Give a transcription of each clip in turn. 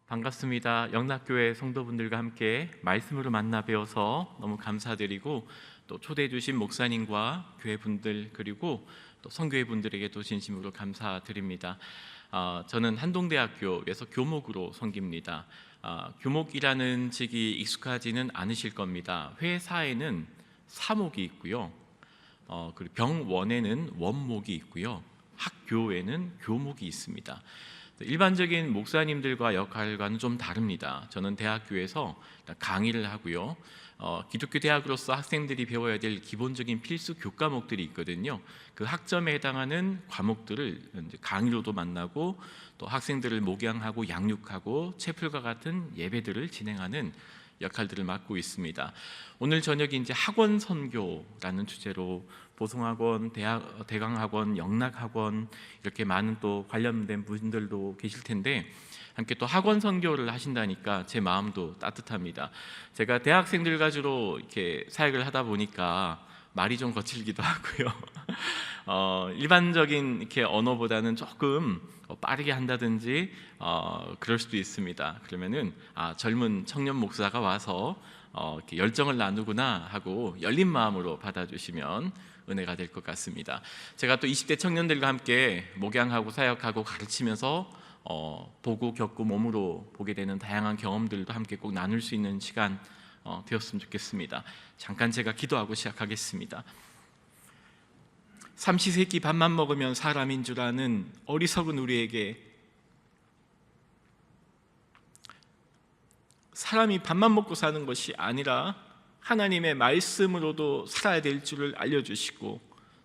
반갑습니다. 영락교회 성도분들과 함께 말씀으로 만나 배워서 너무 감사드리고, 또 초대해 주신 목사님과 교회 분들 그리고 또 선교회 분들에게도 진심으로 감사드립니다. 저는 한동대학교에서 교목으로 섬깁니다. 교목이라는 직이 익숙하지는 않으실 겁니다. 회사에는 사목이 있고요, 그리고 병원에는 원목이 있고요, 학교에는 교목이 있습니다. 일반적인 목사님들과 역할과는 좀 다릅니다. 저는 대학교에서 강의를 하고요, 기독교 대학으로서 학생들이 배워야 될 기본적인 필수 교과목들이 있거든요. 그 학점에 해당하는 과목들을 강의로도 만나고, 또 학생들을 목양하고 양육하고 채플과 같은 예배들을 진행하는 역할들을 맡고 있습니다. 오늘 저녁에 이제 학원 선교라는 주제로 보성학원, 대강학원, 영락학원, 이렇게 많은 또 관련된 분들도 계실 텐데, 함께 또 학원 선교를 하신다니까 제 마음도 따뜻합니다. 제가 대학생들과 주로 이렇게 사역을 하다 보니까 말이 좀 거칠기도 하고요. 일반적인 이렇게 언어보다는 조금 빠르게 한다든지 그럴 수도 있습니다. 그러면은 젊은 청년 목사가 와서 이렇게 열정을 나누구나 하고 열린 마음으로 받아주시면 은혜가 될 것 같습니다. 제가 또 20대 청년들과 함께 목양하고 사역하고 가르치면서 보고 겪고 몸으로 보게 되는 다양한 경험들도 함께 꼭 나눌 수 있는 시간 되었으면 좋겠습니다. 잠깐 제가 기도하고 시작하겠습니다. 삼시세끼 밥만 먹으면 사람인 줄 아는 어리석은 우리에게 사람이 밥만 먹고 사는 것이 아니라 하나님의 말씀으로도 살아야 될 줄을 알려주시고,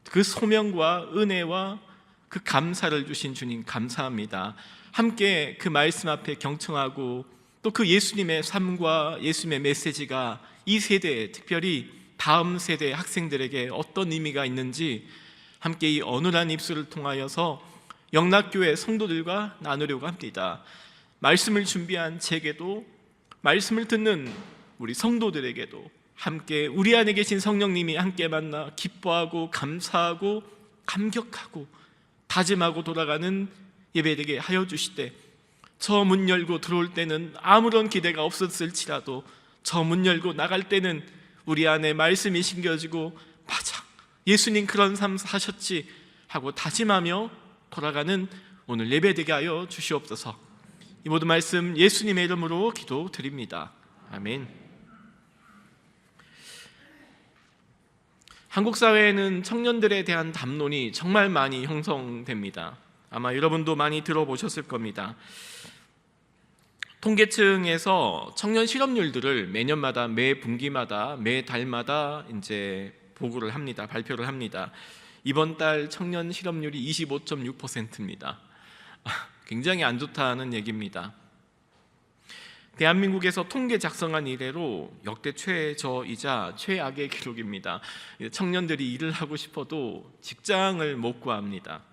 그 소명과 은혜와 그 감사를 주신 주님 감사합니다. 함께 그 말씀 앞에 경청하고, 또 그 예수님의 삶과 예수님의 메시지가 이 세대에, 특별히 다음 세대 학생들에게 어떤 의미가 있는지 함께 이 어눌한 입술을 통하여서 영락교회 성도들과 나누려고 합니다. 말씀을 준비한 제게도, 말씀을 듣는 우리 성도들에게도 함께 우리 안에 계신 성령님이 함께 만나 기뻐하고 감사하고 감격하고 다짐하고 돌아가는 예배되게 하여 주시되, 저 문 열고 들어올 때는 아무런 기대가 없었을지라도 저 문 열고 나갈 때는 우리 안에 말씀이 심겨지고, 맞아, 예수님 그런 삶 사셨지 하고 다짐하며 돌아가는 오늘 예배되게 하여 주시옵소서. 이 모든 말씀 예수님의 이름으로 기도드립니다. 아멘. 한국 사회에는 청년들에 대한 담론이 정말 많이 형성됩니다. 아마 여러분도 많이 들어보셨을 겁니다. 통계청에서 청년 실업률들을 매년마다, 매 분기마다, 매 달마다 이제 보고를 합니다. 발표를 합니다. 이번 달 청년 실업률이 25.6%입니다. 굉장히 안 좋다는 얘기입니다. 대한민국에서 통계 작성한 이래로 역대 최저이자 최악의 기록입니다. 청년들이 일을 하고 싶어도 직장을 못 구합니다.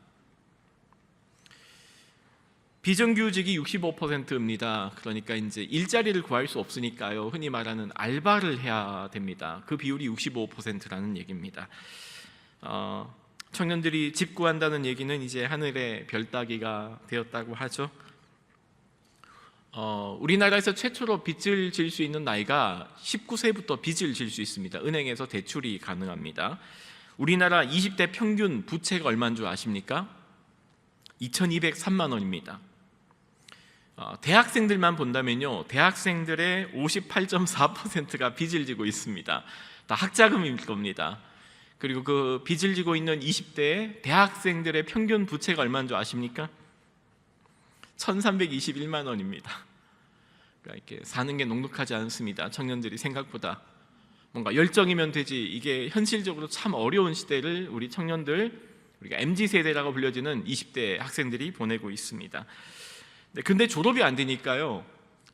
비정규직이 65%입니다. 그러니까 이제 일자리를 구할 수 없으니까요, 흔히 말하는 알바를 해야 됩니다. 그 비율이 65%라는 얘기입니다. 청년들이 집 구한다는 얘기는 이제 하늘의 별 따기가 되었다고 하죠. 우리나라에서 최초로 빚을 질 수 있는 나이가 19세부터 빚을 질 수 있습니다. 은행에서 대출이 가능합니다. 우리나라 20대 평균 부채가 얼마인 줄 아십니까? 2,203만 원입니다. 대학생들만 본다면요, 대학생들의 58.4%가 빚을 지고 있습니다. 다 학자금일 겁니다. 그리고 그 빚을 지고 있는 20대 대학생들의 평균 부채가 얼마인 줄 아십니까? 1,321만 원입니다. 그러니까 이렇게 사는 게 녹록하지 않습니다. 청년들이 생각보다 뭔가 열정이면 되지, 이게 현실적으로 참 어려운 시대를 우리 청년들, 우리가 MZ세대라고 불려지는 20대 학생들이 보내고 있습니다. 근데 졸업이 안 되니까요,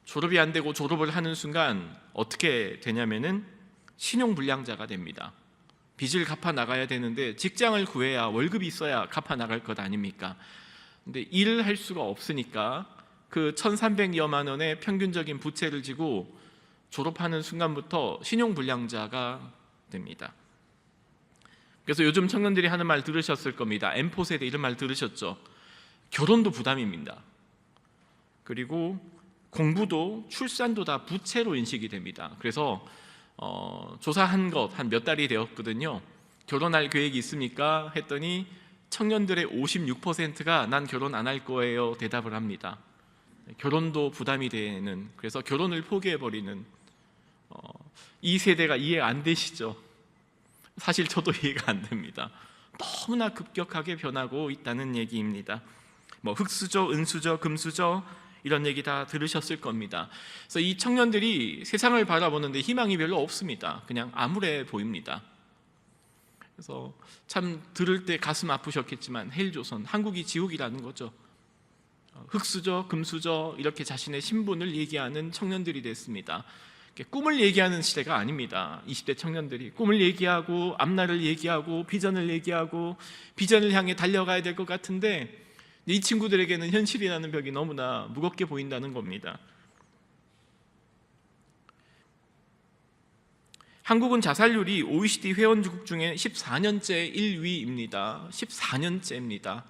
졸업이 안 되고 졸업을 하는 순간 어떻게 되냐면은 신용불량자가 됩니다. 빚을 갚아 나가야 되는데 직장을 구해야, 월급이 있어야 갚아 나갈 것 아닙니까? 근데 일을 할 수가 없으니까 그 1,300여만 원의 평균적인 부채를 지고 졸업하는 순간부터 신용불량자가 됩니다. 그래서 요즘 청년들이 하는 말 들으셨을 겁니다. M4 세대 이런 말 들으셨죠? 결혼도 부담입니다. 그리고 공부도 출산도 다 부채로 인식이 됩니다. 그래서 조사한 것 한 몇 달이 되었거든요. 결혼할 계획이 있습니까? 했더니 청년들의 56%가 난 결혼 안 할 거예요 대답을 합니다. 결혼도 부담이 되는, 그래서 결혼을 포기해버리는 이 세대가 이해 안 되시죠? 사실 저도 이해가 안 됩니다. 너무나 급격하게 변하고 있다는 얘기입니다. 뭐 흙수저, 은수저, 금수저 이런 얘기 다 들으셨을 겁니다. 그래서 이 청년들이 세상을 바라보는데 희망이 별로 없습니다. 그냥 암울해 보입니다. 그래서 참 들을 때 가슴 아프셨겠지만 헬조선, 한국이 지옥이라는 거죠. 흙수저, 금수저 이렇게 자신의 신분을 얘기하는 청년들이 됐습니다. 꿈을 얘기하는 시대가 아닙니다. 20대 청년들이 꿈을 얘기하고 앞날을 얘기하고 비전을 얘기하고 비전을 향해 달려가야 될 것 같은데 이 친구들에게는 현실이라는 벽이 너무나 무겁게 보인다는 겁니다. 한국은 자살률이 OECD 회원국 중에 14년째 1위입니다. 14년째입니다.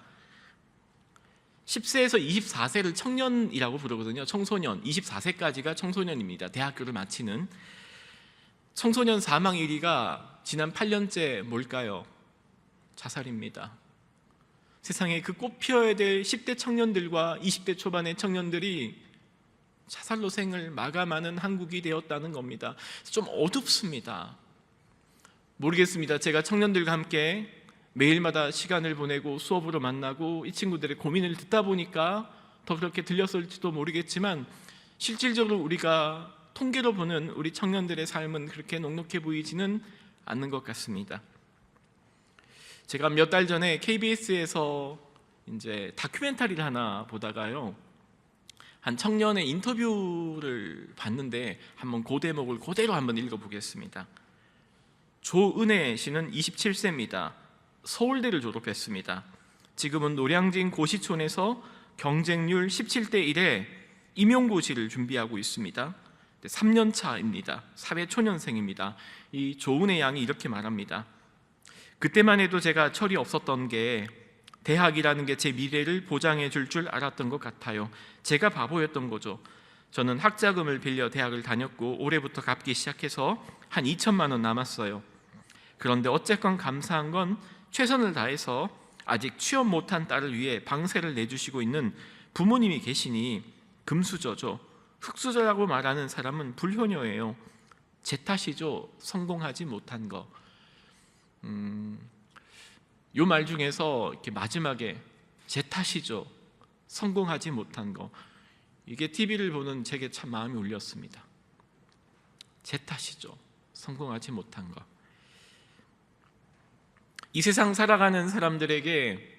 10세에서 24세를 청년이라고 부르거든요. 청소년, 24세까지가 청소년입니다. 대학교를 마치는. 청소년 사망 1위가 지난 8년째 뭘까요? 자살입니다. 세상에 그 꽃 피어야 될 10대 청년들과 20대 초반의 청년들이 자살로 생을 마감하는 한국이 되었다는 겁니다. 좀 어둡습니다. 모르겠습니다. 제가 청년들과 함께 매일마다 시간을 보내고 수업으로 만나고 이 친구들의 고민을 듣다 보니까 더 그렇게 들렸을지도 모르겠지만 실질적으로 우리가 통계로 보는 우리 청년들의 삶은 그렇게 녹록해 보이지는 않는 것 같습니다. 제가 몇 달 전에 KBS에서 이제 다큐멘터리를 하나 보다가요, 한 청년의 인터뷰를 봤는데 한번 그 대목을 그대로 한번 읽어보겠습니다. 조은혜 씨는 27세입니다. 서울대를 졸업했습니다. 지금은 노량진 고시촌에서 경쟁률 17대 1에 임용고시를 준비하고 있습니다. 3년 차입니다. 사회초년생입니다. 이 조은혜 양이 이렇게 말합니다. 그때만 해도 제가 철이 없었던 게 대학이라는 게 제 미래를 보장해 줄 줄 알았던 것 같아요. 제가 바보였던 거죠. 저는 학자금을 빌려 대학을 다녔고 올해부터 갚기 시작해서 한 2천만 원 남았어요. 그런데 어쨌건 감사한 건 최선을 다해서 아직 취업 못한 딸을 위해 방세를 내주시고 있는 부모님이 계시니 금수저죠. 흙수저라고 말하는 사람은 불효녀예요. 제 탓이죠. 성공하지 못한 거. 요 말 중에서 이렇게 마지막에 제 탓이죠. 성공하지 못한 거. 이게 TV를 보는 제게 참 마음이 울렸습니다. 제 탓이죠. 성공하지 못한 거. 이 세상 살아가는 사람들에게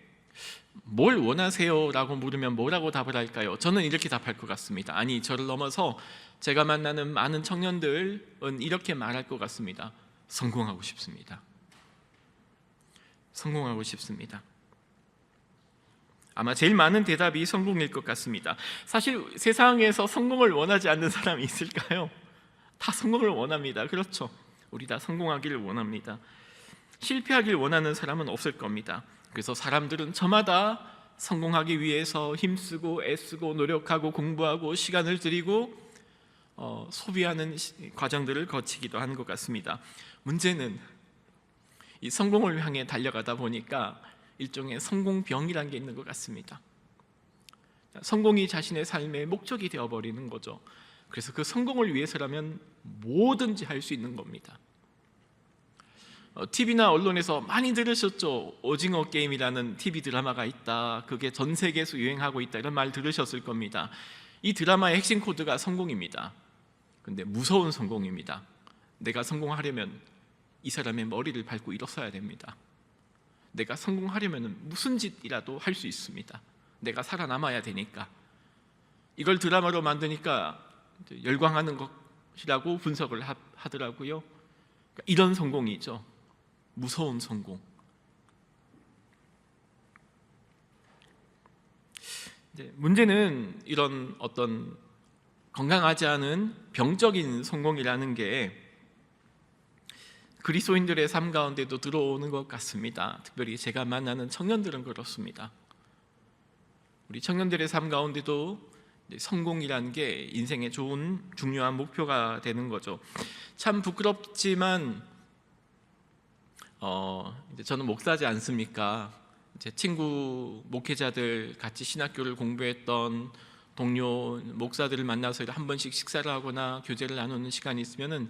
뭘 원하세요? 라고 물으면 뭐라고 답을 할까요? 저는 이렇게 답할 것 같습니다. 아니, 저를 넘어서 제가 만나는 많은 청년들은 이렇게 말할 것 같습니다. 성공하고 싶습니다. 성공하고 싶습니다. 아마 제일 많은 대답이 성공일 것 같습니다. 사실 세상에서 성공을 원하지 않는 사람이 있을까요? 다 성공을 원합니다. 그렇죠? 우리 다 성공하기를 원합니다. 실패하길 원하는 사람은 없을 겁니다. 그래서 사람들은 저마다 성공하기 위해서 힘쓰고 애쓰고 노력하고 공부하고 시간을 들이고 소비하는 과정들을 거치기도 하는 것 같습니다. 문제는 이 성공을 향해 달려가다 보니까 일종의 성공병이라는 게 있는 것 같습니다. 성공이 자신의 삶의 목적이 되어버리는 거죠. 그래서 그 성공을 위해서라면 뭐든지 할 수 있는 겁니다. TV나 언론에서 많이 들으셨죠? 오징어 게임이라는 TV 드라마가 있다. 그게 전 세계에서 유행하고 있다. 이런 말 들으셨을 겁니다. 이 드라마의 핵심 코드가 성공입니다. 근데 무서운 성공입니다. 내가 성공하려면 이 사람의 머리를 밟고 일어서야 됩니다. 내가 성공하려면 무슨 짓이라도 할 수 있습니다. 내가 살아남아야 되니까. 이걸 드라마로 만드니까 열광하는 것이라고 분석을 하더라고요. 이런 성공이죠. 무서운 성공. 문제는 이런 어떤 건강하지 않은 병적인 성공이라는 게 그리스도인들의 삶 가운데도 들어오는 것 같습니다. 특별히 제가 만나는 청년들은 그렇습니다. 우리 청년들의 삶 가운데도 성공이라는 게 인생의 좋은 중요한 목표가 되는 거죠. 참 부끄럽지만 이제 저는 목사지 않습니까? 제 친구 목회자들 같이 신학교를 공부했던 동료 목사들을 만나서 한 번씩 식사를 하거나 교제를 나누는 시간이 있으면은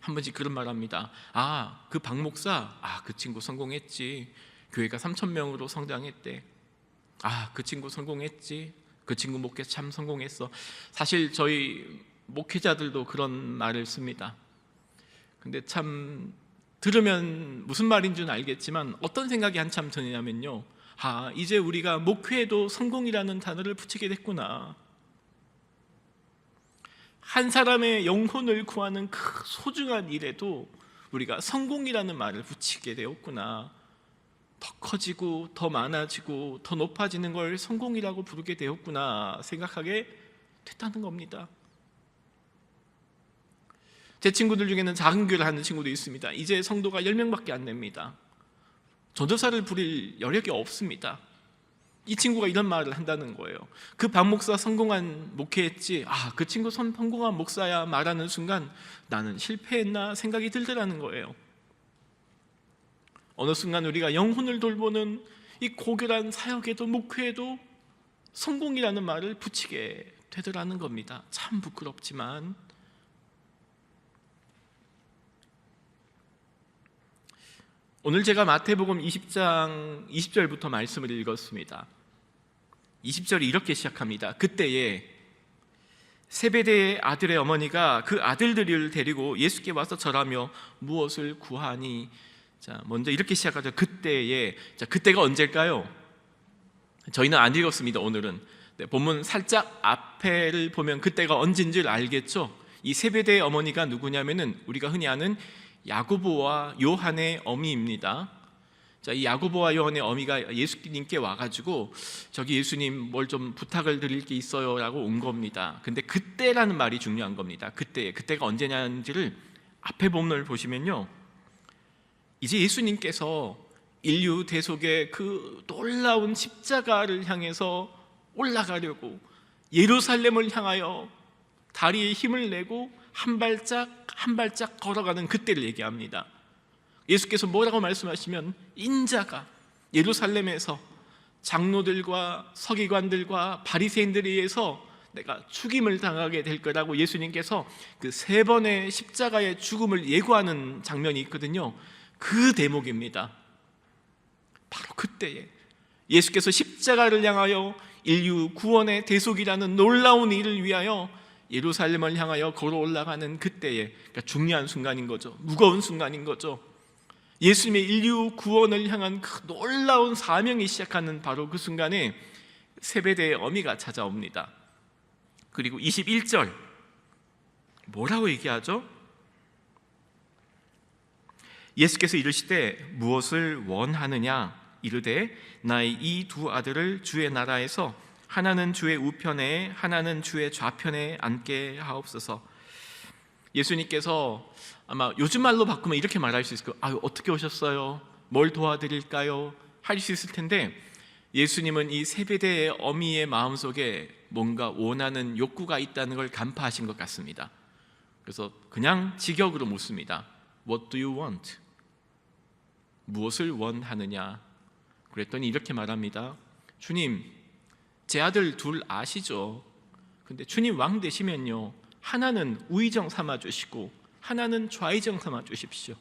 한 번씩 그런 말합니다. 그 박 목사, 그 친구 성공했지. 교회가 3,000명으로 성장했대. 그 친구 성공했지. 그 친구 목회 참 성공했어. 사실 저희 목회자들도 그런 말을 씁니다. 근데 참 들으면 무슨 말인 줄 알겠지만 어떤 생각이 한참 드냐면요, 이제 우리가 목회에도 성공이라는 단어를 붙이게 됐구나. 한 사람의 영혼을 구하는 그 소중한 일에도 우리가 성공이라는 말을 붙이게 되었구나. 더 커지고 더 많아지고 더 높아지는 걸 성공이라고 부르게 되었구나 생각하게 됐다는 겁니다. 제 친구들 중에는 작은 교회를 하는 친구도 있습니다. 이제 성도가 10명밖에 안 됩니다. 전도사를 부릴 여력이 없습니다. 이 친구가 이런 말을 한다는 거예요. 그 박 목사 성공한 목회했지. 그 친구 성공한 목사야 말하는 순간 나는 실패했나 생각이 들더라는 거예요. 어느 순간 우리가 영혼을 돌보는 이 고결한 사역에도 목회에도 성공이라는 말을 붙이게 되더라는 겁니다. 참 부끄럽지만 오늘 제가 마태복음 20장 20절부터 말씀을 읽었습니다. 20절이 이렇게 시작합니다. 그때에 세베대의 아들의 어머니가 그 아들들을 데리고 예수께 와서 절하며 무엇을 구하니. 먼저 이렇게 시작하죠. 그때에. 그때가 언제일까요? 저희는 안 읽었습니다. 오늘은. 본문 살짝 앞에를 보면 그때가 언제인 줄 알겠죠. 이 세베대의 어머니가 누구냐면은 우리가 흔히 아는 야고보와 요한의 어미입니다. 이 야고보와 요한의 어미가 예수님께 와가지고 저기 예수님 뭘 좀 부탁을 드릴 게 있어요 라고 온 겁니다. 근데 그때라는 말이 중요한 겁니다. 그때가 언제냐는지를 앞에 본문을 보시면요, 이제 예수님께서 인류 대속의 그 놀라운 십자가를 향해서 올라가려고 예루살렘을 향하여 다리에 힘을 내고 한 발짝 한 발짝 걸어가는 그때를 얘기합니다. 예수께서 뭐라고 말씀하시면 인자가 예루살렘에서 장로들과 서기관들과 바리새인들에 의해서 내가 죽임을 당하게 될 거라고 예수님께서 그 3번의 십자가의 죽음을 예고하는 장면이 있거든요. 그 대목입니다. 바로 그때에 예수께서 십자가를 향하여 인류 구원의 대속이라는 놀라운 일을 위하여 예루살렘을 향하여 걸어 올라가는 그때에, 그러니까 중요한 순간인 거죠. 무거운 순간인 거죠. 예수님의 인류 구원을 향한 그 놀라운 사명이 시작하는 바로 그 순간에 세베대의 어미가 찾아옵니다. 그리고 21절 뭐라고 얘기하죠? 예수께서 이르시되 무엇을 원하느냐 이르되 나의 이 2 아들을 주의 나라에서 하나는 주의 우편에 하나는 주의 좌편에 앉게 하옵소서. 예수님께서 아마 요즘 말로 바꾸면 이렇게 말할 수 있을 거예요. 어떻게 오셨어요? 뭘 도와드릴까요? 할 수 있을 텐데 예수님은 이 세베대의 어미의 마음속에 뭔가 원하는 욕구가 있다는 걸 간파하신 것 같습니다. 그래서 그냥 직역으로 묻습니다. What do you want? 무엇을 원하느냐? 그랬더니 이렇게 말합니다. 주님, 제 아들 2 아시죠? 근데 주님 왕 되시면요, 하나는 우의정 삼아 주시고 하나는 좌의정 삼아 주십시오.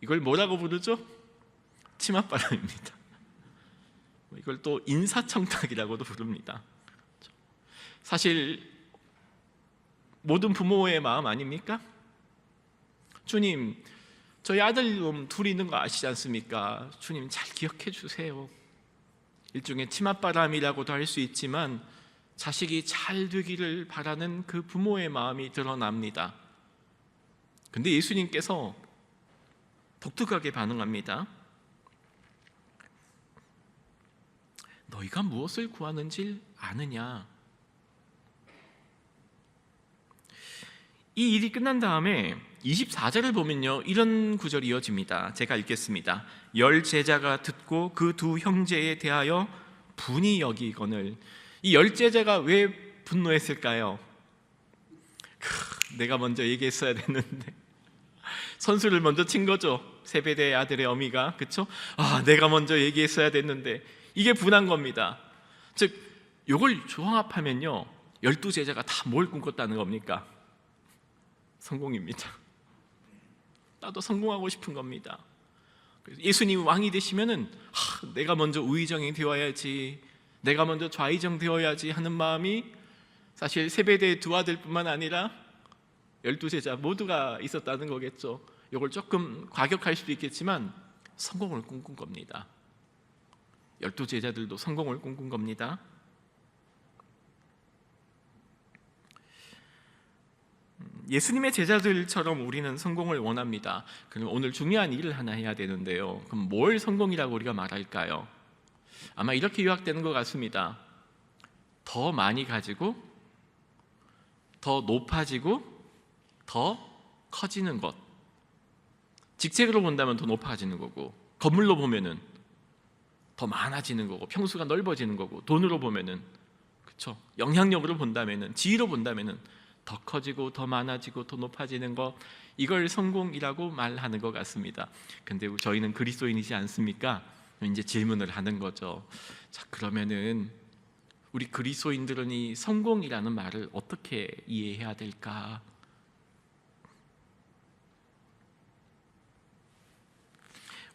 이걸 뭐라고 부르죠? 치맛바람입니다. 이걸 또 인사청탁이라고도 부릅니다. 사실 모든 부모의 마음 아닙니까? 주님, 저희 아들 2 있는 거 아시지 않습니까? 주님 잘 기억해 주세요. 일종의 치맛바람이라고도 할 수 있지만 자식이 잘 되기를 바라는 그 부모의 마음이 드러납니다. 근데 예수님께서 독특하게 반응합니다. 너희가 무엇을 구하는지 아느냐? 이 일이 끝난 다음에 24절을 보면요, 이런 구절이 이어집니다. 제가 읽겠습니다. 10 제자가 듣고 그 2 형제에 대하여 분이 여기거늘. 이 10 제자가 왜 분노했을까요? 내가 먼저 얘기했어야 됐는데. 선수를 먼저 친 거죠. 세베대의 아들의 어미가. 그렇죠? 내가 먼저 얘기했어야 됐는데. 이게 분한 겁니다. 즉 이걸 종합하면요, 12제자가 다 뭘 꿈꿨다는 겁니까? 성공입니다. 나도 성공하고 싶은 겁니다. 예수님이 왕이 되시면은 내가 먼저 우의정이 되어야지, 내가 먼저 좌의정 되어야지 하는 마음이 사실 세베대의 두 아들뿐만 아니라 12제자 모두가 있었다는 거겠죠. 이걸 조금 과격할 수도 있겠지만 성공을 꿈꾼 겁니다. 12제자들도 성공을 꿈꾼 겁니다. 예수님의 제자들처럼 우리는 성공을 원합니다. 그럼 오늘 중요한 일을 하나 해야 되는데요, 그럼 뭘 성공이라고 우리가 말할까요? 아마 이렇게 요약되는 것 같습니다. 더 많이 가지고, 더 높아지고, 더 커지는 것. 직책으로 본다면 더 높아지는 거고, 건물로 보면은 더 많아지는 거고, 평수가 넓어지는 거고, 돈으로 보면은, 그렇죠? 영향력으로 본다면은, 지위로 본다면은 더 커지고 더 많아지고 더 높아지는 것, 이걸 성공이라고 말하는 것 같습니다. 근데 저희는 그리스도인이지 않습니까? 이제 질문을 하는 거죠. 자, 그러면은 우리 그리스도인들은 이 성공이라는 말을 어떻게 이해해야 될까?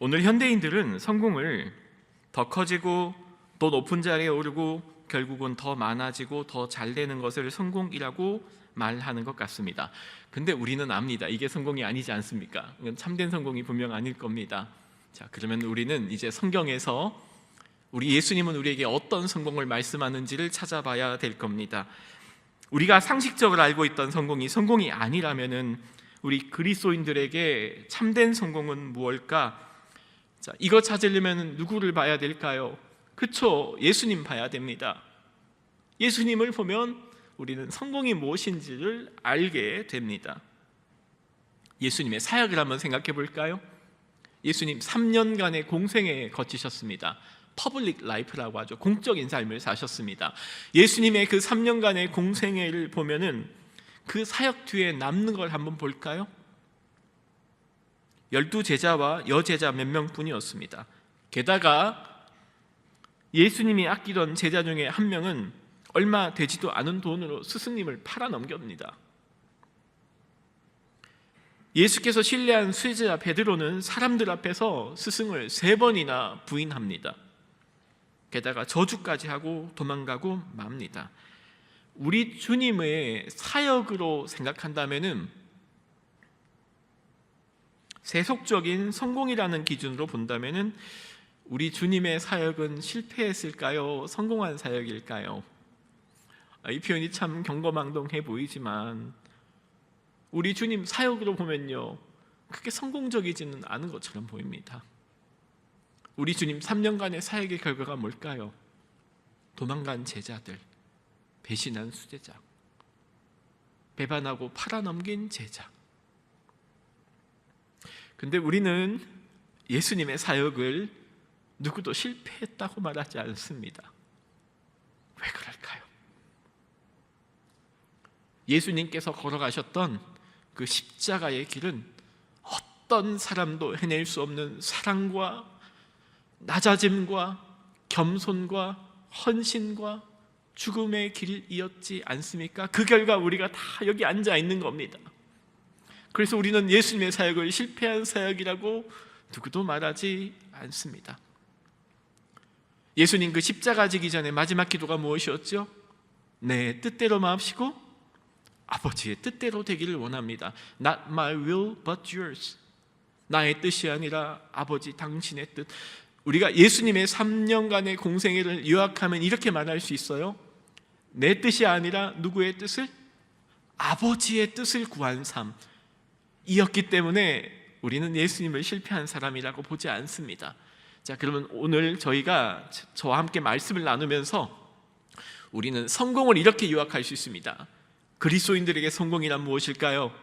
오늘 현대인들은 성공을 더 커지고 더 높은 자리에 오르고 결국은 더 많아지고 더 잘 되는 것을 성공이라고 말하는 것 같습니다. 근데 우리는 압니다. 이게 성공이 아니지 않습니까? 이건 참된 성공이 분명 아닐 겁니다. 자, 그러면 우리는 이제 성경에서 우리 예수님은 우리에게 어떤 성공을 말씀하는지를 찾아봐야 될 겁니다. 우리가 상식적으로 알고 있던 성공이 아니라면은 우리 그리스도인들에게 참된 성공은 무엇일까? 자, 이거 찾으려면 누구를 봐야 될까요? 그쵸, 예수님 봐야 됩니다. 예수님을 보면 우리는 성공이 무엇인지를 알게 됩니다. 예수님의 사역을 한번 생각해 볼까요? 예수님 3년간의 공생에 거치셨습니다. 퍼블릭 라이프라고 하죠. 공적인 삶을 사셨습니다. 예수님의 그 3년간의 공생애를 보면은 그 사역 뒤에 남는 걸 한번 볼까요? 12제자와 여제자 몇 명뿐이었습니다. 게다가 예수님이 아끼던 제자 중에 한 명은 얼마 되지도 않은 돈으로 스승님을 팔아넘깁니다. 예수께서 신뢰한 수제자 베드로는 사람들 앞에서 스승을 3번이나 부인합니다. 게다가 저주까지 하고 도망가고 맙니다. 우리 주님의 사역으로 생각한다면은, 세속적인 성공이라는 기준으로 본다면은 우리 주님의 사역은 실패했을까요? 성공한 사역일까요? 이 표현이 참 경거망동해 보이지만 우리 주님 사역으로 보면요, 그렇게 성공적이지는 않은 것처럼 보입니다. 우리 주님 3년간의 사역의 결과가 뭘까요? 도망간 제자들, 배신한 수제자, 배반하고 팔아넘긴 제자. 근데 우리는 예수님의 사역을 누구도 실패했다고 말하지 않습니다. 왜 그럴까요? 예수님께서 걸어가셨던 그 십자가의 길은 어떤 사람도 해낼 수 없는 사랑과 낮아짐과 겸손과 헌신과 죽음의 길이었지 않습니까? 그 결과 우리가 다 여기 앉아 있는 겁니다. 그래서 우리는 예수님의 사역을 실패한 사역이라고 누구도 말하지 않습니다. 예수님 그 십자가 지기 전에 마지막 기도가 무엇이었죠? 내 뜻대로 마옵시고 아버지의 뜻대로 되기를 원합니다. Not my will but yours. 나의 뜻이 아니라 아버지 당신의 뜻. 우리가 예수님의 3년간의 공생애를 요약하면 이렇게 말할 수 있어요. 내 뜻이 아니라 누구의 뜻을? 아버지의 뜻을 구한 삶. 이었기 때문에 우리는 예수님을 실패한 사람이라고 보지 않습니다. 자, 그러면 오늘 저희가 저와 함께 말씀을 나누면서 우리는 성공을 이렇게 요약할 수 있습니다. 그리스도인들에게 성공이란 무엇일까요?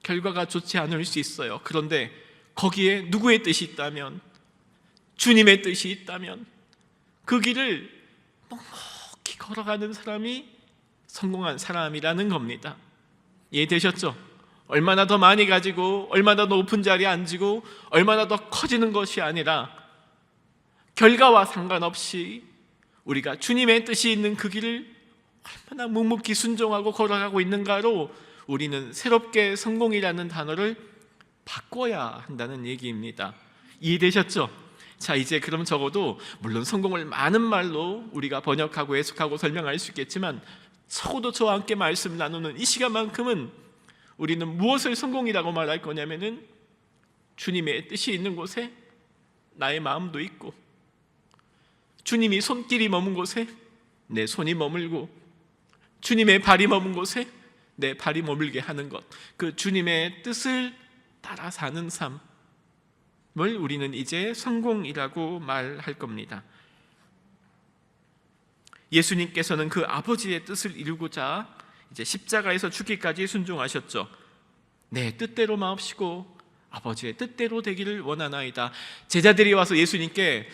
결과가 좋지 않을 수 있어요. 그런데 거기에 누구의 뜻이 있다면, 주님의 뜻이 있다면 그 길을 묵묵히 걸어가는 사람이 성공한 사람이라는 겁니다. 이해되셨죠? 얼마나 더 많이 가지고 얼마나 더 높은 자리에 앉고 얼마나 더 커지는 것이 아니라 결과와 상관없이 우리가 주님의 뜻이 있는 그 길을 얼마나 묵묵히 순종하고 걸어가고 있는가로 우리는 새롭게 성공이라는 단어를 바꿔야 한다는 얘기입니다. 이해되셨죠? 자, 이제 그럼 적어도 물론 성공을 많은 말로 우리가 번역하고 해석하고 설명할 수 있겠지만 적어도 저와 함께 말씀 나누는 이 시간만큼은 우리는 무엇을 성공이라고 말할 거냐면은 주님의 뜻이 있는 곳에 나의 마음도 있고 주님이 손길이 머문 곳에 내 손이 머물고 주님의 발이 머문 곳에 내 발이 머물게 하는 것, 그 주님의 뜻을 따라 사는 삶을 우리는 이제 성공이라고 말할 겁니다. 예수님께서는 그 아버지의 뜻을 이루고자 이제 십자가에서 죽기까지 순종하셨죠. 내 뜻대로 마옵시고 아버지의 뜻대로 되기를 원하나이다. 제자들이 와서 예수님께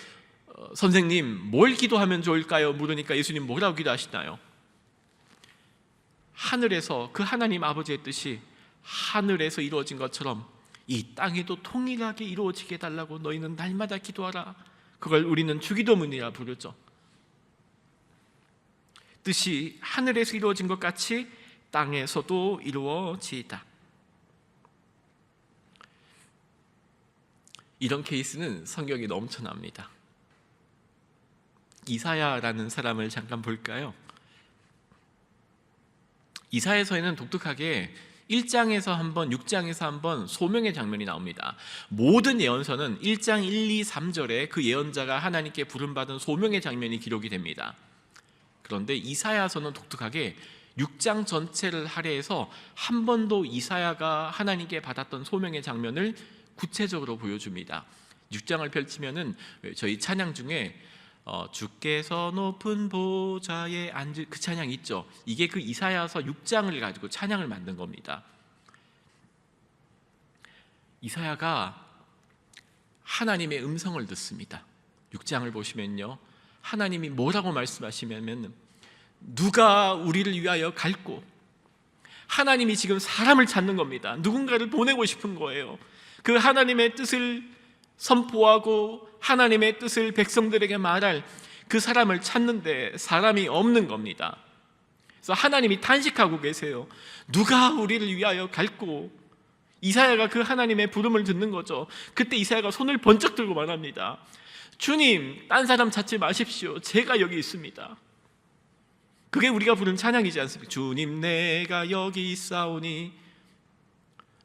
선생님 뭘 기도하면 좋을까요? 물으니까 예수님 뭐라고 기도하시나요? 하늘에서 그 하나님 아버지의 뜻이 하늘에서 이루어진 것처럼 이 땅에도 통일하게 이루어지게 해달라고 너희는 날마다 기도하라. 그걸 우리는 주기도문이라 부르죠. 뜻이 하늘에서 이루어진 것 같이 땅에서도 이루어지이다. 이런 케이스는 성경에 넘쳐납니다. 이사야라는 사람을 잠깐 볼까요? 이사야서에는 독특하게 1장에서 한번 6장에서 한번 소명의 장면이 나옵니다. 모든 예언서는 1장 1, 2, 3절에 그 예언자가 하나님께 부름받은 소명의 장면이 기록이 됩니다. 그런데 이사야서는 독특하게 6장 전체를 할애해서 한 번도 이사야가 하나님께 받았던 소명의 장면을 구체적으로 보여줍니다. 6장을 펼치면은 저희 찬양 중에 주께서 높은 보좌에 앉을 그 찬양 있죠. 이게 그 이사야서 6장을 가지고 찬양을 만든 겁니다. 이사야가 하나님의 음성을 듣습니다. 6장을 보시면요, 하나님이 뭐라고 말씀하시냐면 누가 우리를 위하여 갈고, 하나님이 지금 사람을 찾는 겁니다. 누군가를 보내고 싶은 거예요. 그 하나님의 뜻을 선포하고 하나님의 뜻을 백성들에게 말할 그 사람을 찾는데 사람이 없는 겁니다. 그래서 하나님이 탄식하고 계세요. 누가 우리를 위하여 갈고. 이사야가 그 하나님의 부름을 듣는 거죠. 그때 이사야가 손을 번쩍 들고 말합니다. 주님, 딴 사람 찾지 마십시오. 제가 여기 있습니다. 그게 우리가 부른 찬양이지 않습니까? 주님, 내가 여기 있사오니.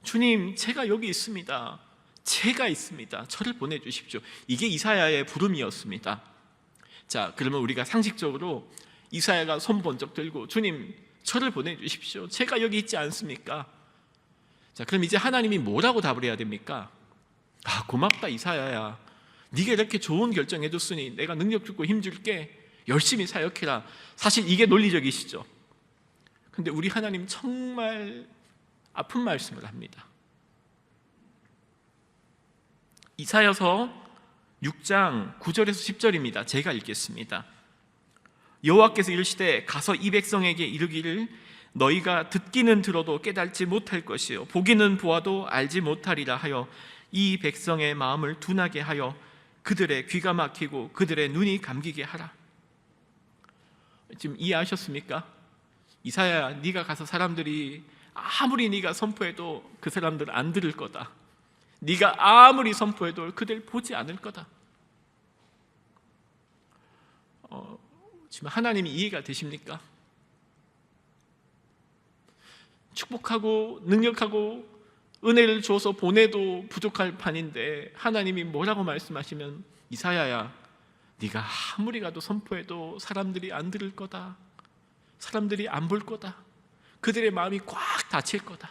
주님, 제가 여기 있습니다. 제가 있습니다. 저를 보내주십시오. 이게 이사야의 부름이었습니다. 자, 그러면 우리가 상식적으로 이사야가 손 번쩍 들고 주님, 저를 보내주십시오. 제가 여기 있지 않습니까? 자, 그럼 이제 하나님이 뭐라고 답을 해야 됩니까? 아, 고맙다 이사야야. 네가 이렇게 좋은 결정해줬으니 내가 능력 주고 힘 줄게. 열심히 사역해라. 사실 이게 논리적이시죠. 근데 우리 하나님 정말 아픈 말씀을 합니다. 이사야서 6장 9절에서 10절입니다. 제가 읽겠습니다. 여호와께서 이르시되 가서 이 백성에게 이르기를 너희가 듣기는 들어도 깨달지 못할 것이요 보기는 보아도 알지 못하리라 하여 이 백성의 마음을 둔하게 하여 그들의 귀가 막히고 그들의 눈이 감기게 하라. 지금 이해하셨습니까? 이사야야, 네가 가서 사람들이 아무리 네가 선포해도 그 사람들 안 들을 거다. 네가 아무리 선포해도 그들 보지 않을 거다. 지금 하나님이 이해가 되십니까? 축복하고 능력하고 은혜를 줘서 보내도 부족할 판인데 하나님이 뭐라고 말씀하시면 이사야야, 네가 아무리 가도 선포해도 사람들이 안 들을 거다. 사람들이 안 볼 거다. 그들의 마음이 꽉 닫힐 거다.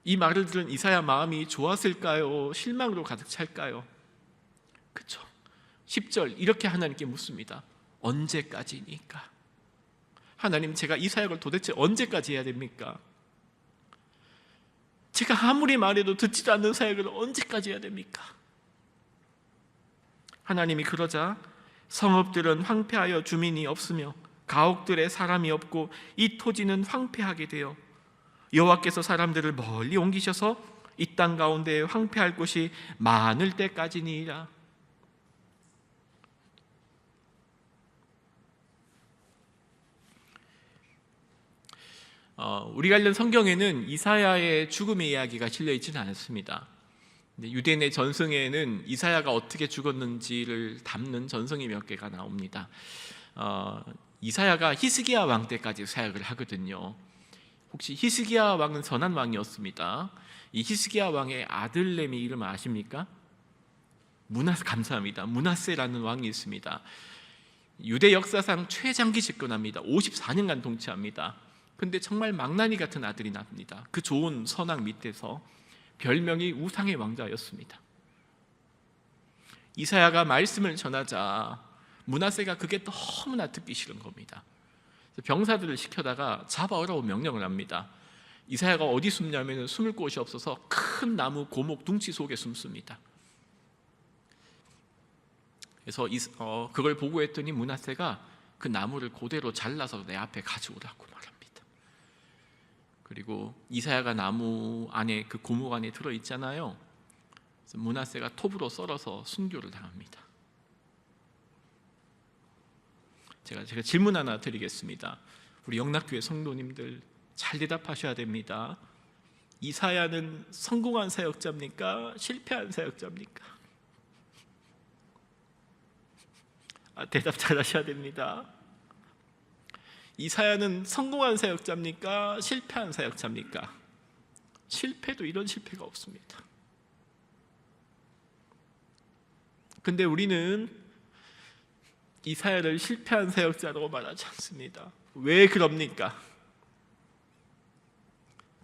이 말을 들은 이사야 마음이 좋았을까요? 실망으로 가득 찰까요? 그렇죠. 10절 이렇게 하나님께 묻습니다. 언제까지니까? 하나님, 제가 이 사역을 도대체 언제까지 해야 됩니까? 제가 아무리 말해도 듣지도 않는 사역을 언제까지 해야 됩니까? 하나님이 그러자 성읍들은 황폐하여 주민이 없으며 가옥들에 사람이 없고 이 토지는 황폐하게 되어 여호와께서 사람들을 멀리 옮기셔서 이 땅 가운데 황폐할 곳이 많을 때까지니라. 우리 관련 성경에는 이사야의 죽음의 이야기가 실려 있지는 않습니다. 유대인의 전승에는 이사야가 어떻게 죽었는지를 담는 전승이 몇 개가 나옵니다. 이사야가 히스기야 왕 때까지 사역을 하거든요. 혹시 히스기야 왕은 선한 왕이었습니다. 이 히스기야 왕의 아들내미 이름 아십니까? 감사합니다. 므낫세라는 왕이 있습니다. 유대 역사상 최장기 집권합니다. 54년간 통치합니다. 근데 정말 망나니 같은 아들이 납니다. 그 좋은 선왕 밑에서 별명이 우상의 왕자였습니다. 이사야가 말씀을 전하자 므낫세가 그게 너무나 듣기 싫은 겁니다. 병사들을 시켜다가 잡아오라고 명령을 합니다. 이사야가 어디 숨냐면 숨을 곳이 없어서 큰 나무 고목 둥치 속에 숨습니다. 그래서 그걸 보고했더니 므낫세가 그 나무를 그대로 잘라서 내 앞에 가져오라고 말합니다. 그리고 이사야가 나무 안에 그 고목 안에 들어있잖아요. 그래서 므낫세가 톱으로 썰어서 순교를 당합니다. 제가 질문 하나 드리겠습니다. 우리 영락교회 성도님들 잘 대답하셔야 됩니다. 이사야는 성공한 사역자입니까? 실패한 사역자입니까? 대답 잘 하셔야 됩니다. 이사야는 성공한 사역자입니까? 실패한 사역자입니까? 실패도 이런 실패가 없습니다. 근데 우리는 이사야를 실패한 사역자라고 말하지 않습니다. 왜 그럽니까?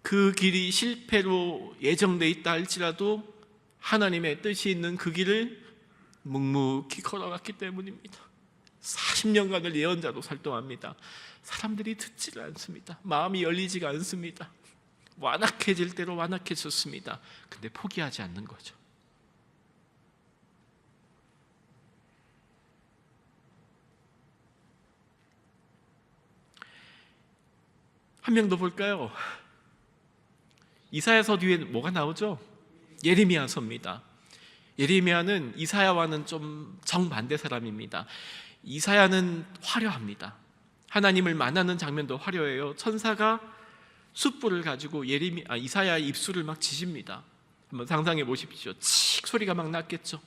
그 길이 실패로 예정돼 있다 할지라도 하나님의 뜻이 있는 그 길을 묵묵히 걸어갔기 때문입니다. 40년간을 예언자로 활동합니다. 사람들이 듣지를 않습니다. 마음이 열리지가 않습니다. 완악해질 대로 완악해졌습니다. 근데 포기하지 않는 거죠. 한 명 더 볼까요? 이사야서 뒤에 뭐가 나오죠? 예레미야서입니다. 예레미야는 이사야와는 좀 정반대 사람입니다. 이사야는 화려합니다. 하나님을 만나는 장면도 화려해요. 천사가 숯불을 가지고 이사야의 입술을 막 지집니다. 한번 상상해 보십시오. 칙 소리가 막 났겠죠.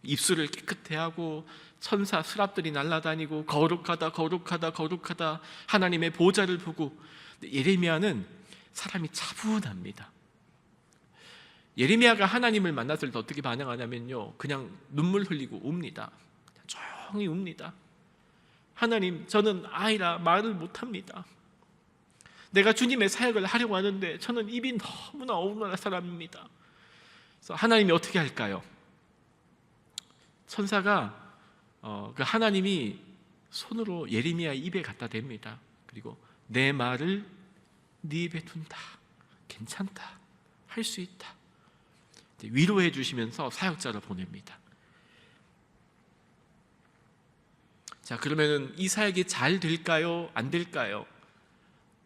입술을 깨끗해 하고 천사 스랍들이 날아다니고 거룩하다 거룩하다 거룩하다 하나님의 보좌를 보고. 예레미야는 사람이 차분합니다. 예레미야가 하나님을 만났을 때 어떻게 반응하냐면요, 그냥 눈물 흘리고 웁니다. 조용히 웁니다. 하나님, 저는 아이라 말을 못합니다. 내가 주님의 사역을 하려고 하는데 저는 입이 너무나 어눌한 사람입니다. 그래서 하나님이 어떻게 할까요? 천사가 그 하나님이 손으로 예레미야의 입에 갖다 댑니다. 그리고 내 말을 네 입에 둔다. 괜찮다. 할 수 있다. 위로해 주시면서 사역자를 보냅니다. 자, 그러면은 이 사역이 잘 될까요? 안 될까요?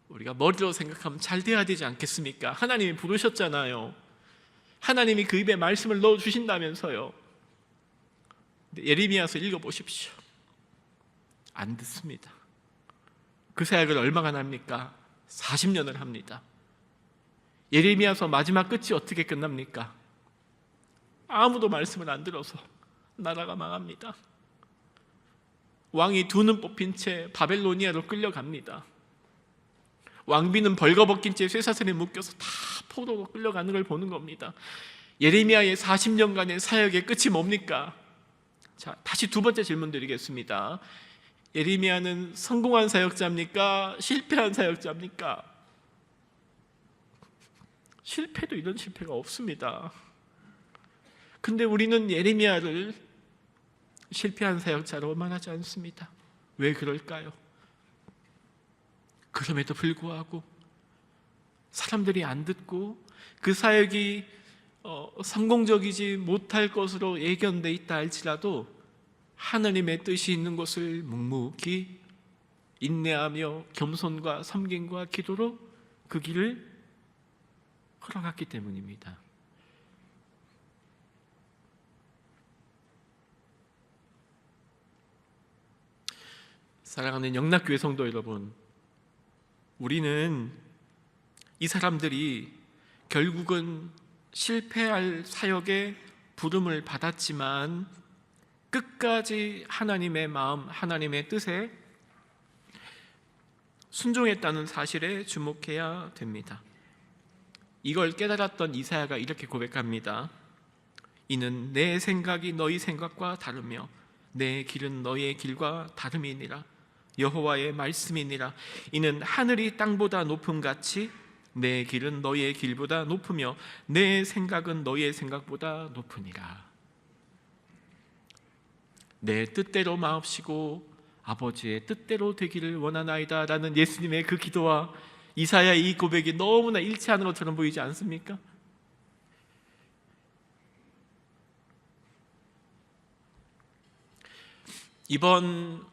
우리가 머리로 생각하면 잘 돼야 되지 않겠습니까? 하나님이 부르셨잖아요. 하나님이 그 입에 말씀을 넣어 주신다면서요. 예레미야서 읽어보십시오. 안 듣습니다. 그 사역을 얼마나 합니까? 40년을 합니다. 예레미야서 마지막 끝이 어떻게 끝납니까? 아무도 말씀을 안 들어서 나라가 망합니다. 왕이 두 눈 뽑힌 채 바벨로니아로 끌려갑니다. 왕비는 벌거벗긴 채 쇠사슬에 묶여서 다 포로로 끌려가는 걸 보는 겁니다. 예레미야의 40년간의 사역의 끝이 뭡니까? 자, 다시 두 번째 질문 드리겠습니다. 예레미야는 성공한 사역자입니까? 실패한 사역자입니까? 실패도 이런 실패가 없습니다. 근데 우리는 예레미야를 실패한 사역자로 말하지 않습니다. 왜 그럴까요? 그럼에도 불구하고 사람들이 안 듣고 그 사역이 성공적이지 못할 것으로 예견돼 있다 할지라도 하나님의 뜻이 있는 것을 묵묵히 인내하며 겸손과 섬김과 기도로 그 길을 걸어갔기 때문입니다. 사랑하는 영락교회 성도 여러분, 우리는 이 사람들이 결국은 실패할 사역에 부름을 받았지만 끝까지 하나님의 마음, 하나님의 뜻에 순종했다는 사실에 주목해야 됩니다. 이걸 깨달았던 이사야가 이렇게 고백합니다. 이는 내 생각이 너희 생각과 다르며 내 길은 너희의 길과 다름이니라. 여호와의 말씀이니라. 이는 하늘이 땅보다 높음같이 내 길은 너희의 길보다 높으며 내 생각은 너희의 생각보다 높으니라. 내 뜻대로 마옵시고 아버지의 뜻대로 되기를 원하나이다 라는 예수님의 그 기도와 이사야의 이 고백이 너무나 일치하는 것처럼 보이지 않습니까? 이번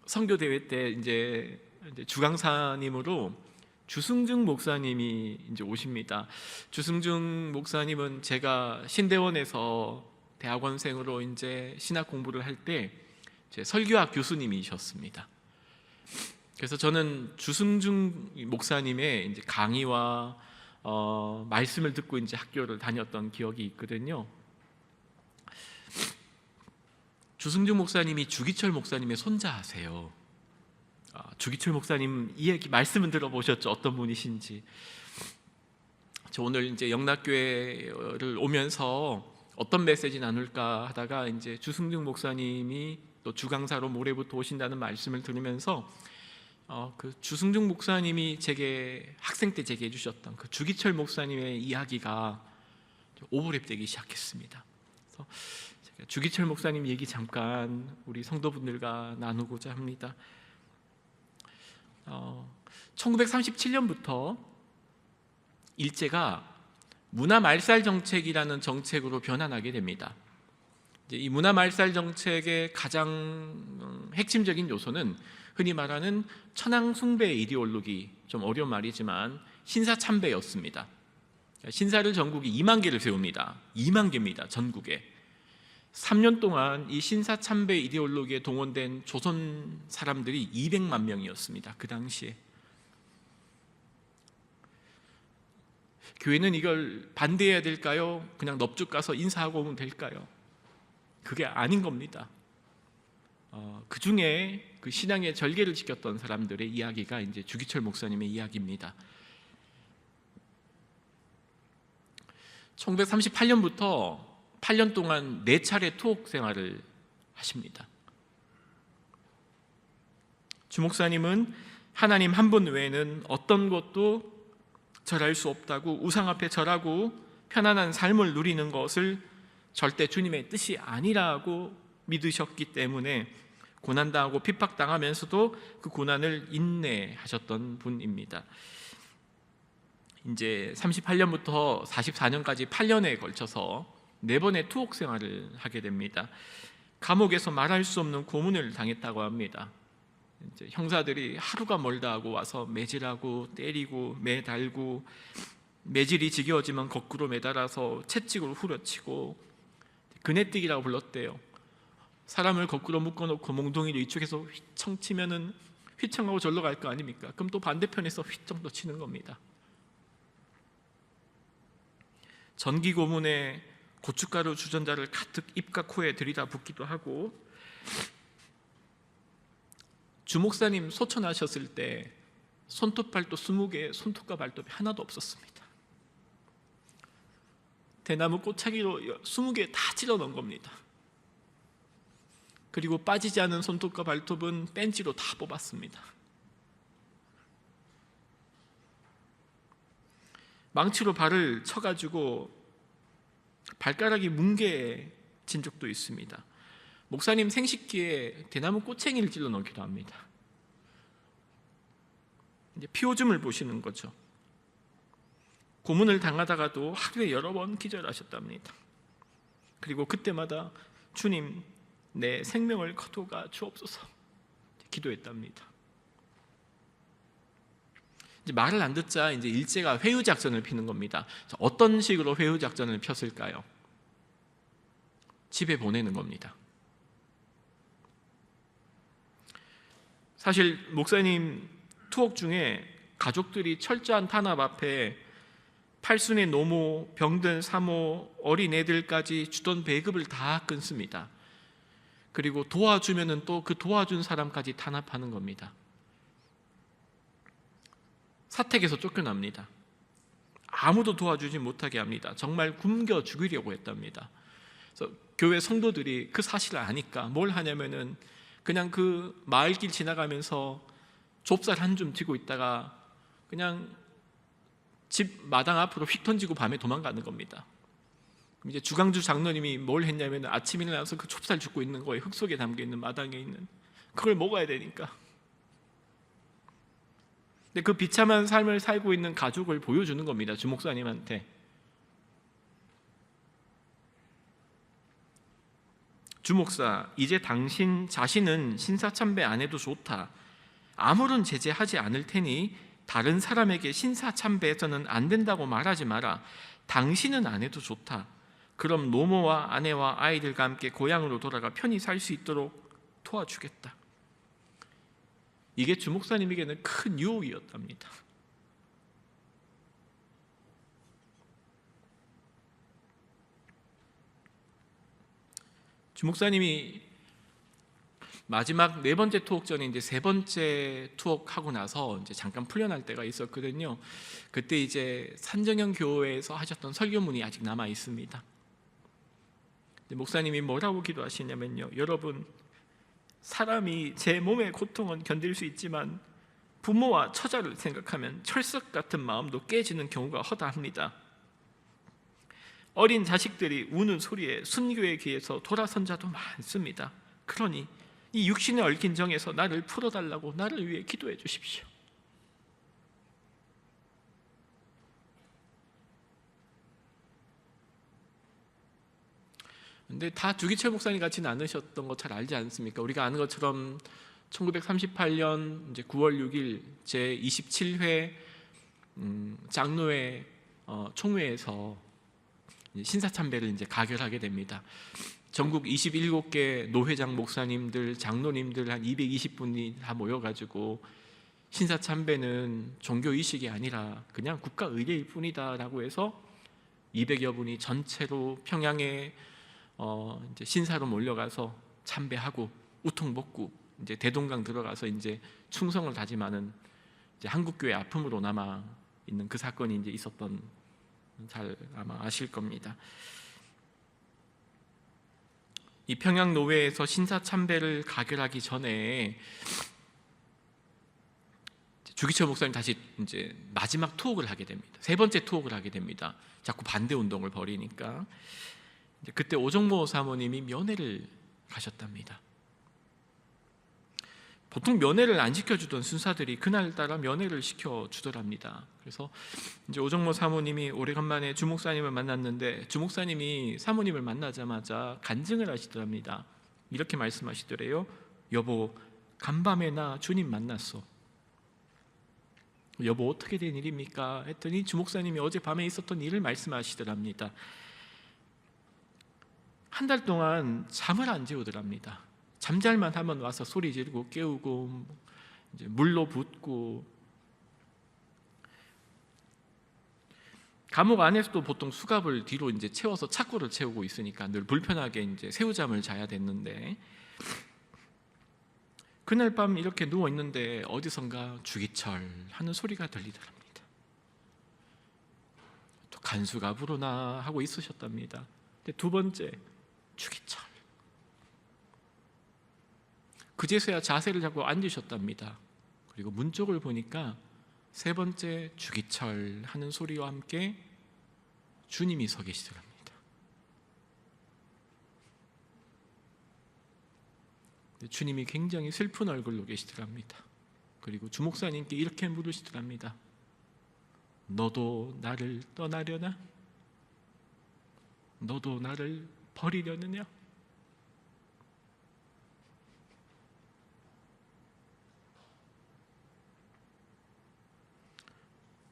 선교대회 때 이제 주강사님으로 주승중 목사님이 이제 오십니다. 주승중 목사님은 제가 신대원에서 대학원생으로 이제 신학 공부를 할 때 제 설교학 교수님이셨습니다. 그래서 저는 주승중 목사님의 이제 강의와 말씀을 듣고 이제 학교를 다녔던 기억이 있거든요. 주승중 목사님이 주기철 목사님의 손자세요. 주기철 목사님 이 얘기 말씀은 들어보셨죠? 어떤 분이신지. 저 오늘 이제 영락교회를 오면서 어떤 메시지 나눌까 하다가 이제 주승중 목사님이 또 주강사로 모레부터 오신다는 말씀을 들으면서 그 주승중 목사님이 제게 학생 때 제게 해주셨던 그 주기철 목사님의 이야기가 오버랩되기 시작했습니다. 그래서 제가 주기철 목사님 얘기 잠깐 우리 성도분들과 나누고자 합니다. 1937년부터 일제가 문화말살 정책이라는 정책으로 변환하게 됩니다. 이 문화말살 정책의 가장 핵심적인 요소는 흔히 말하는 천황숭배 이데올로기, 좀 어려운 말이지만 신사참배였습니다. 신사를 전국에 2만 개를 세웁니다. 2만 개입니다. 전국에. 3년 동안 이 신사참배 이데올로기에 동원된 조선 사람들이 200만 명이었습니다. 그 당시에. 교회는 이걸 반대해야 될까요? 그냥 넙죽 가서 인사하고 오면 될까요? 그게 아닌 겁니다. 그 중에 그 신앙의 절개를 지켰던 사람들의 이야기가 이제 주기철 목사님의 이야기입니다. 1938년부터 8년 동안 4차례 투옥 생활을 하십니다. 주 목사님은 하나님 한 분 외에는 어떤 것도 절할 수 없다고, 우상 앞에 절하고 편안한 삶을 누리는 것을 절대 주님의 뜻이 아니라고 믿으셨기 때문에 고난당하고 핍박당하면서도 그 고난을 인내하셨던 분입니다. 이제 38년부터 44년까지 8년에 걸쳐서 4번의 투옥 생활을 하게 됩니다. 감옥에서 말할 수 없는 고문을 당했다고 합니다. 이제 형사들이 하루가 멀다 하고 와서 매질하고 때리고 매달고, 매질이 지겨워지면 거꾸로 매달아서 채찍으로 후려치고, 그네뛰기라고 불렀대요. 사람을 거꾸로 묶어놓고 몽둥이로 이쪽에서 휘청 치면은 휘청하고 절로 갈 거 아닙니까? 그럼 또 반대편에서 휘청 또 치는 겁니다. 전기 고문에 고춧가루 주전자를 가득 입과 코에 들이다 붓기도 하고, 주목사님 소천하셨을 때 손톱 발톱 20개, 손톱과 발톱이 하나도 없었습니다. 대나무 꽃차기로 20개 다 찔러 넣은 겁니다. 그리고 빠지지 않은 손톱과 발톱은 뺀지로 다 뽑았습니다. 망치로 발을 쳐가지고 발가락이 뭉개진 적도 있습니다. 목사님 생식기에 대나무 꼬챙이를 찔러 넣기도 합니다. 이제 피오줌을 보시는 거죠. 고문을 당하다가도 하루에 여러 번 기절하셨답니다. 그리고 그때마다 주님, 내 생명을 거두가 주옵소서 기도했답니다. 이제 말을 안 듣자 이제 일제가 회유 작전을 피는 겁니다. 어떤 식으로 회유 작전을 폈을까요? 집에 보내는 겁니다. 사실 목사님 투옥 중에 가족들이 철저한 탄압 앞에 팔순의 노모, 병든 사모, 어린 애들까지 주던 배급을 다 끊습니다. 그리고 도와주면은 또 그 도와준 사람까지 탄압하는 겁니다. 사택에서 쫓겨납니다. 아무도 도와주지 못하게 합니다. 정말 굶겨 죽이려고 했답니다. 그래서 교회 성도들이 그 사실을 아니까 뭘 하냐면은 그냥 그 마을길 지나가면서 좁쌀 한 줌 들고 있다가 그냥 집 마당 앞으로 휙 던지고 밤에 도망가는 겁니다. 이제 주강주 장로님이 뭘 했냐면 아침에 일어나서 그 좁쌀 줍고 있는 거예요. 흙 속에 담겨 있는 마당에 있는 그걸 먹어야 되니까. 근데 그 비참한 삶을 살고 있는 가족을 보여주는 겁니다. 주목사님한테. 주목사, 이제 당신 자신은 신사참배 안 해도 좋다. 아무런 제재하지 않을 테니 다른 사람에게 신사참배해서는 안 된다고 말하지 마라. 당신은 안 해도 좋다. 그럼 노모와 아내와 아이들과 함께 고향으로 돌아가 편히 살 수 있도록 도와주겠다. 이게 주목사님에게는 큰 유혹이었답니다. 주목사님이 마지막 네 번째 투옥 전에 이제 세 번째 투옥하고 나서 이제 잠깐 풀려날 때가 있었거든요. 그때 이제 산정형 교회에서 하셨던 설교문이 아직 남아 있습니다. 목사님이 뭐라고 기도하시냐면요, 여러분, 사람이 제 몸의 고통은 견딜 수 있지만 부모와 처자를 생각하면 철석 같은 마음도 깨지는 경우가 허다합니다. 어린 자식들이 우는 소리에 순교의 길에서 돌아선 자도 많습니다. 그러니 이 육신에 얽힌 정에서 나를 풀어달라고 나를 위해 기도해 주십시오. 근데 다 주기철 목사님 같지는 않으셨던 거 잘 알지 않습니까? 우리가 아는 것처럼 1938년 이제 9월 6일 제 27회 장로회 총회에서 신사참배를 이제 가결하게 됩니다. 전국 27개 노회장 목사님들, 장로님들 한 220분이 다 모여가지고 신사참배는 종교 의식이 아니라 그냥 국가 의례일 뿐이다라고 해서 200여 분이 전체로 평양에 이제 신사로 몰려가서 참배하고 우통 벗고 이제 대동강 들어가서 이제 충성을 다짐하는 이제 한국교회 아픔으로 남아 있는 그 사건이 이제 있었던, 잘 아마 아실 겁니다. 이 평양 노회에서 신사 참배를 가결하기 전에 주기철 목사님 다시 이제 마지막 투옥을 하게 됩니다. 세 번째 투옥을 하게 됩니다. 자꾸 반대 운동을 벌이니까. 그때 오정모 사모님이 면회를 가셨답니다. 보통 면회를 안 시켜주던 순사들이 그날따라 면회를 시켜주더랍니다. 그래서 이제 오정모 사모님이 오래간만에 주목사님을 만났는데 주목사님이 사모님을 만나자마자 간증을 하시더랍니다. 이렇게 말씀하시더래요. 여보, 간밤에 나 주님 만났어. 여보, 어떻게 된 일입니까? 했더니 주목사님이 어젯밤에 있었던 일을 말씀하시더랍니다. 한 달 동안 잠을 안 재우더랍니다. 잠잘만 하면 와서 소리 지르고 깨우고 이제 물로 붓고, 감옥 안에서도 보통 수갑을 뒤로 이제 채워서 착고를 채우고 있으니까 늘 불편하게 이제 새우잠을 자야 됐는데, 그날 밤 이렇게 누워 있는데 어디선가 주기철 하는 소리가 들리더랍니다. 또 간수가 부르나 하고 있으셨답니다. 근데 두 번째 주기철. 그제서야 자세를 잡고 앉으셨답니다. 그리고 문 쪽을 보니까 세 번째 주기철 하는 소리와 함께 주님이 서 계시더랍니다. 주님이 굉장히 슬픈 얼굴로 계시더랍니다. 그리고 주목사님께 이렇게 물으시더랍니다. 너도 나를 떠나려나? 너도 나를 버리려느냐?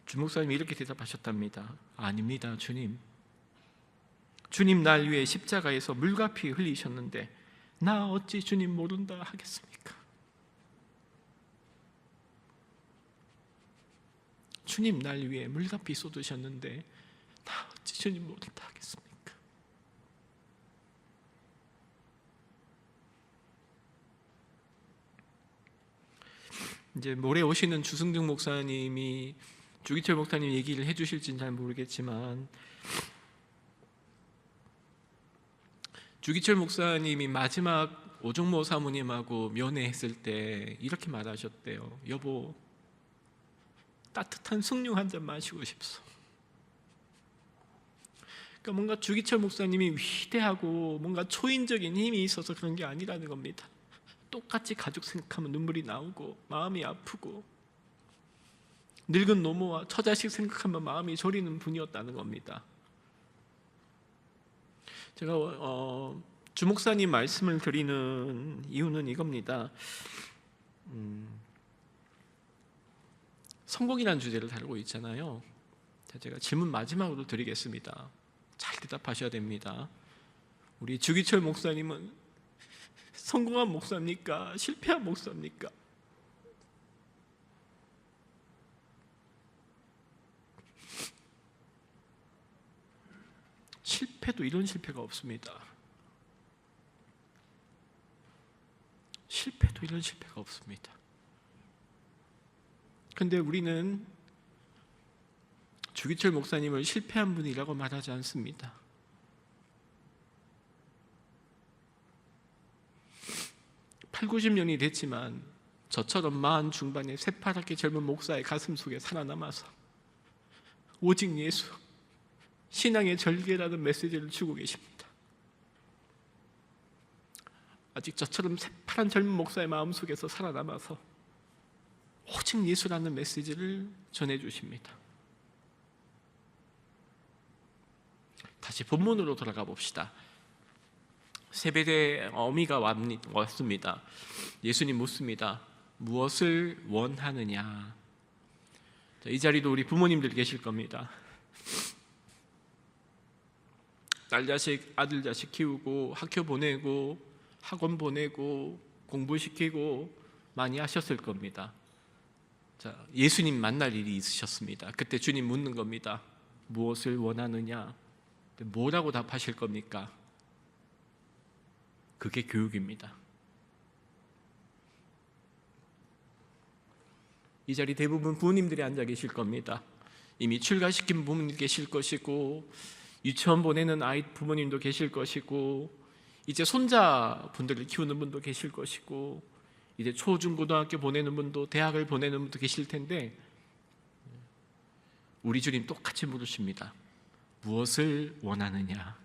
주 목사님이 이렇게 대답하셨답니다. 아닙니다, 주님. 주님 날 위해 십자가에서 물과 피 흘리셨는데 나 어찌 주님 모른다 하겠습니까? 주님 날 위해 물과 피 쏟으셨는데 나 어찌 주님 모른다 하겠습니까? 이제 모레 오시는 주승중 목사님이 주기철 목사님 얘기를 해주실지는 잘 모르겠지만, 주기철 목사님이 마지막 오종모 사모님하고 면회했을 때 이렇게 말하셨대요. 여보, 따뜻한 숭늉 한 잔 마시고 싶소. 그러니까 뭔가 주기철 목사님이 위대하고 뭔가 초인적인 힘이 있어서 그런 게 아니라는 겁니다. 똑같이 가족 생각하면 눈물이 나오고 마음이 아프고 늙은 노모와 처자식 생각하면 마음이 저리는 분이었다는 겁니다. 제가 주목사님 말씀을 드리는 이유는 이겁니다. 성공이라는 주제를 다루고 있잖아요. 제가 질문 마지막으로 드리겠습니다. 잘 대답하셔야 됩니다. 우리 주기철 목사님은 성공한 목사입니까? 실패한 목사입니까? 실패도 이런 실패가 없습니다. 실패도 이런 실패가 없습니다. 근데 우리는 주기철 목사님을 실패한 분이라고 말하지 않습니다. (80, 90년이) 됐지만 저처럼 40 중반의 새파랗게 젊은 목사의 가슴 속에 살아남아서 오직 예수, 신앙의 절개라는 메시지를 주고 계십니다. 아직 저처럼 새파란 젊은 목사의 마음속에서 살아남아서 오직 예수라는 메시지를 전해주십니다. 다시 본문으로 돌아가 봅시다. 세베대 어미가 왔습니다. 예수님 묻습니다. 무엇을 원하느냐? 이 자리도 우리 부모님들 계실 겁니다. 딸 자식, 아들 자식 키우고 학교 보내고 학원 보내고 공부시키고 많이 하셨을 겁니다. 자, 예수님 만날 일이 있으셨습니다. 그때 주님 묻는 겁니다. 무엇을 원하느냐? 뭐라고 답하실 겁니까? 그게 교육입니다. 이 자리 대부분 부모님들이 앉아 계실 겁니다. 이미 출가시킨 부모님 계실 것이고 유치원 보내는 아이 부모님도 계실 것이고 이제 손자분들을 키우는 분도 계실 것이고 이제 초중고등학교 보내는 분도 대학을 보내는 분도 계실 텐데 우리 주님 똑같이 물으십니다. 무엇을 원하느냐?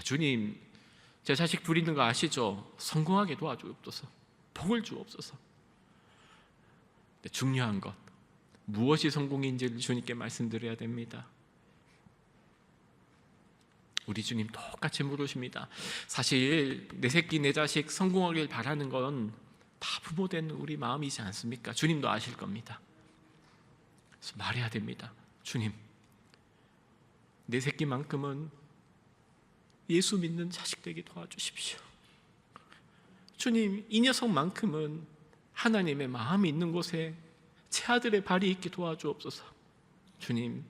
주님, 제 자식 둘 있는 거 아시죠? 성공하게 도와주옵소서, 복을 주옵소서. 근데 중요한 것, 무엇이 성공인지를 주님께 말씀드려야 됩니다. 우리 주님 똑같이 물으십니다. 사실 내 새끼 내 자식 성공하길 바라는 건 다 부모된 우리 마음이지 않습니까? 주님도 아실 겁니다. 그래서 말해야 됩니다. 주님, 내 새끼만큼은 예수 믿는 자식 되게 도와주십시오. 주님, 이 녀석만큼은 하나님의 마음이 있는 곳에 제 아들의 발이 있게 도와주옵소서. 주님,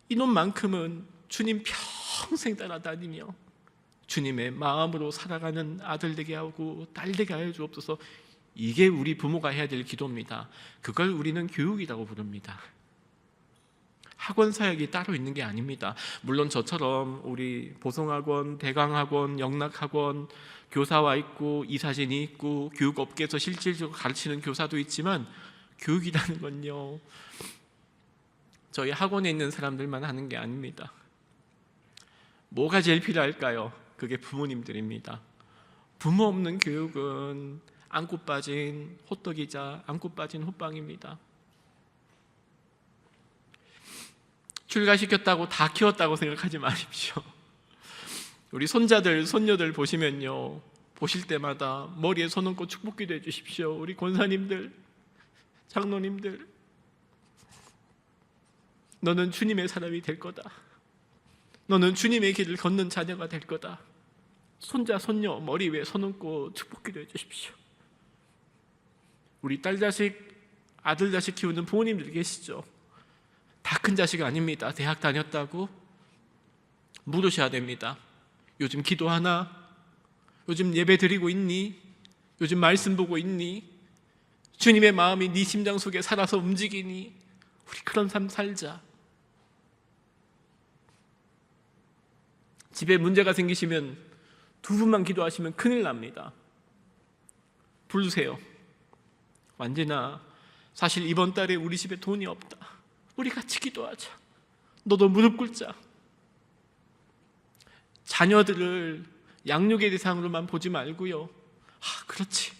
이놈만큼은 주님 평생 따라다니며 주님의 마음으로 살아가는 아들 되게 하고 딸 되게 하여 주옵소서. 이게 우리 부모가 해야 될 기도입니다. 그걸 우리는 교육이라고 부릅니다. 학원 사역이 따로 있는 게 아닙니다. 물론 저처럼 우리 보성학원, 대강학원, 영락학원 교사와 있고 이사진이 있고 교육업계에서 실질적으로 가르치는 교사도 있지만 교육이라는 건요, 저희 학원에 있는 사람들만 하는 게 아닙니다. 뭐가 제일 필요할까요? 그게 부모님들입니다. 부모 없는 교육은 안고 빠진 호떡이자 안고 빠진 호빵입니다. 출가시켰다고 다 키웠다고 생각하지 마십시오. 우리 손자들, 손녀들 보시면요, 보실 때마다 머리에 손 얹고 축복기도 해주십시오. 우리 권사님들, 장로님들, 너는 주님의 사람이 될 거다. 너는 주님의 길을 걷는 자녀가 될 거다. 손자, 손녀 머리 위에 손 얹고 축복기도 해주십시오. 우리 딸 자식, 아들 자식 키우는 부모님들 계시죠? 다 큰 자식 아닙니다. 대학 다녔다고 물으셔야 됩니다. 요즘 기도하나? 요즘 예배 드리고 있니? 요즘 말씀 보고 있니? 주님의 마음이 네 심장 속에 살아서 움직이니? 우리 그런 삶 살자. 집에 문제가 생기시면 두 분만 기도하시면 큰일 납니다. 부르세요. 완전아, 사실 이번 달에 우리 집에 돈이 없다. 우리 같이 기도하자. 너도 무릎 꿇자. 자녀들을 양육의 대상으로만 보지 말고요. 그렇지.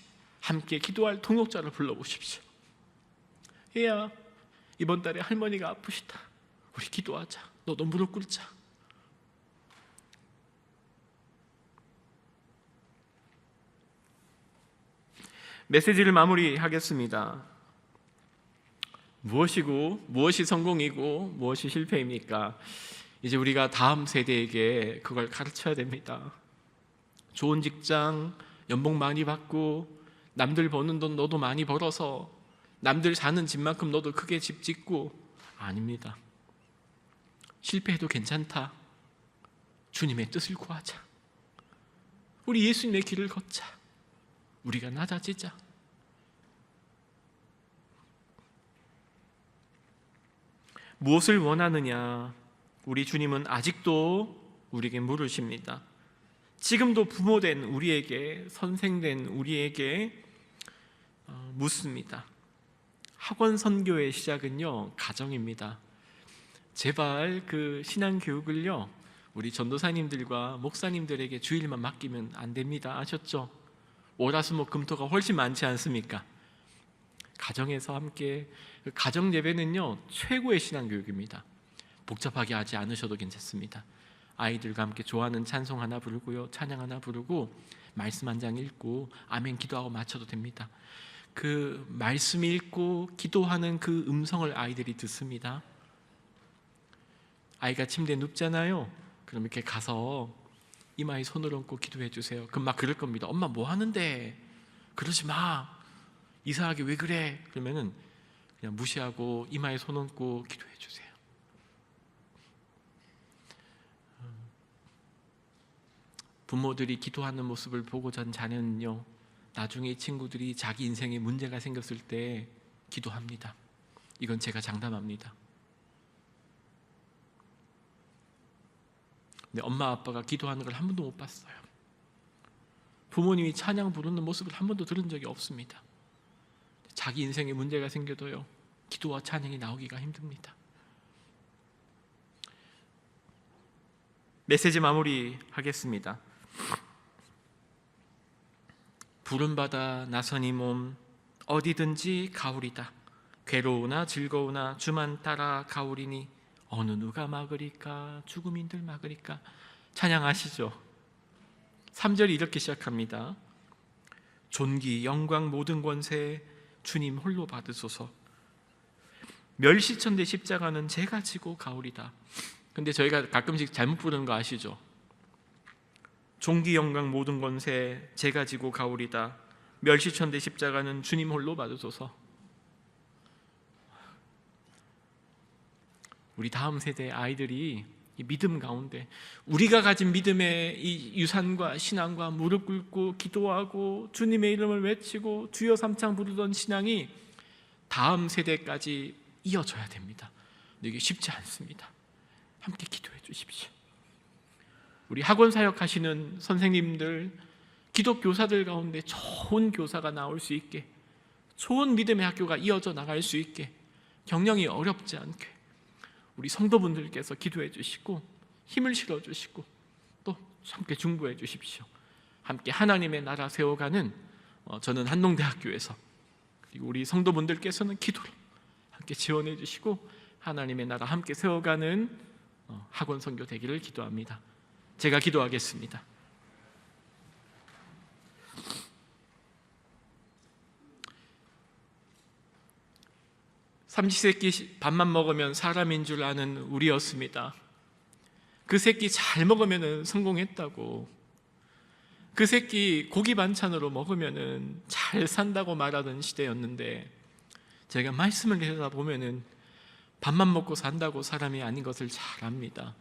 함께 기도할 동역자를 불러보십시오. 얘야, 이번 달에 할머니가 아프시다. 우리 기도하자. 너도 무릎 꿇자. 메시지를 마무리하겠습니다. 무엇이 성공이고 무엇이 실패입니까? 이제 우리가 다음 세대에게 그걸 가르쳐야 됩니다. 좋은 직장, 연봉 많이 받고 남들 버는 돈 너도 많이 벌어서 남들 사는 집만큼 너도 크게 집 짓고, 아닙니다. 실패해도 괜찮다. 주님의 뜻을 구하자. 우리 예수님의 길을 걷자. 우리가 낮아지자. 무엇을 원하느냐? 우리 주님은 아직도 우리에게 물으십니다. 지금도 부모된 우리에게, 선생된 우리에게 묻습니다. 학원 선교의 시작은요, 가정입니다. 제발 그 신앙교육을요, 우리 전도사님들과 목사님들에게 주일만 맡기면 안 됩니다. 아셨죠? 월화수목금토가 훨씬 많지 않습니까? 가정에서 함께, 가정 예배는요 최고의 신앙교육입니다. 복잡하게 하지 않으셔도 괜찮습니다. 아이들과 함께 좋아하는 찬송 하나 부르고요, 찬양 하나 부르고 말씀 한 장 읽고 아멘 기도하고 마쳐도 됩니다. 그 말씀 읽고 기도하는 그 음성을 아이들이 듣습니다. 아이가 침대에 눕잖아요. 그럼 이렇게 가서 이마에 손을 얹고 기도해 주세요. 그럼 막 그럴 겁니다. 엄마 뭐 하는데? 그러지 마. 이상하게 왜 그래? 그러면은 그냥 무시하고 이마에 손 얹고 기도해 주세요. 부모들이 기도하는 모습을 보고 잔 자녀는요, 나중에 이 친구들이 자기 인생에 문제가 생겼을 때 기도합니다. 이건 제가 장담합니다. 근데 엄마 아빠가 기도하는 걸 한 번도 못 봤어요. 부모님이 찬양 부르는 모습을 한 번도 들은 적이 없습니다. 자기 인생에 문제가 생겨도요, 기도와 찬양이 나오기가 힘듭니다. 메시지 마무리하겠습니다. 부름받아 나선 이 몸 어디든지 가오리다. 괴로우나 즐거우나 주만 따라 가오리니 어느 누가 막으리까? 죽음인들 막으리까? 찬양하시죠. 3절이 이렇게 시작합니다. 존귀 영광 모든 권세 주님 홀로 받으소서. 멸시천대 십자가는 제가 지고 가오리다. 근데 저희가 가끔씩 잘못 부르는 거 아시죠? 존귀 영광 모든 권세 제가 지고 가오리다. 멸시천대 십자가는 주님 홀로 받으소서. 우리 다음 세대 아이들이 이 믿음 가운데 우리가 가진 믿음의 이 유산과 신앙과 무릎 꿇고 기도하고 주님의 이름을 외치고 주여 삼창 부르던 신앙이 다음 세대까지 이어져야 됩니다. 근데 이게 쉽지 않습니다. 함께 기도해 주십시오. 우리 학원 사역하시는 선생님들, 기독교사들 가운데 좋은 교사가 나올 수 있게, 좋은 믿음의 학교가 이어져 나갈 수 있게, 경영이 어렵지 않게 우리 성도분들께서 기도해 주시고 힘을 실어 주시고 또 함께 중보해 주십시오. 함께 하나님의 나라 세워가는 저는 한농대학교에서, 그리고 우리 성도분들께서는 기도로 함께 지원해 주시고 하나님의 나라 함께 세워가는 학원 선교 되기를 기도합니다. 제가 기도하겠습니다. 삼시세끼 밥만 먹으면 사람인 줄 아는 우리였습니다. 그 새끼 잘 먹으면 성공했다고, 그 새끼 고기 반찬으로 먹으면 잘 산다고 말하던 시대였는데, 제가 말씀을 내려다보면 밥만 먹고 산다고 사람이 아닌 것을 잘 압니다.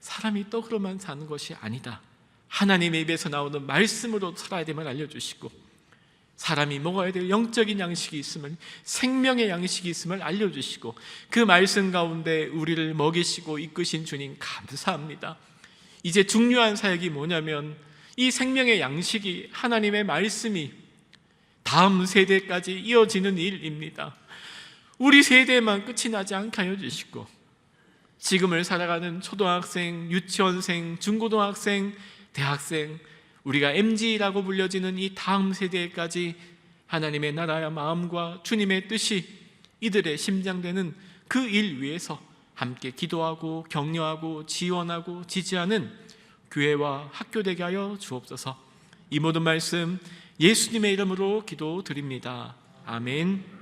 사람이 떡으로만 사는 것이 아니다. 하나님의 입에서 나오는 말씀으로 살아야 됨을 알려주시고, 사람이 먹어야 될 영적인 양식이 있음을, 생명의 양식이 있음을 알려주시고, 그 말씀 가운데 우리를 먹이시고 이끄신 주님 감사합니다. 이제 중요한 사역이 뭐냐면, 이 생명의 양식이, 하나님의 말씀이 다음 세대까지 이어지는 일입니다. 우리 세대만 끝이 나지 않게 하여 주시고, 지금을 살아가는 초등학생, 유치원생, 중고등학생, 대학생, 우리가 MZ라고 불려지는 이 다음 세대까지 하나님의 나라의 마음과 주님의 뜻이 이들의 심장되는 그 일 위해서 함께 기도하고 격려하고 지원하고 지지하는 교회와 학교 되게 하여 주옵소서. 이 모든 말씀 예수님의 이름으로 기도드립니다. 아멘.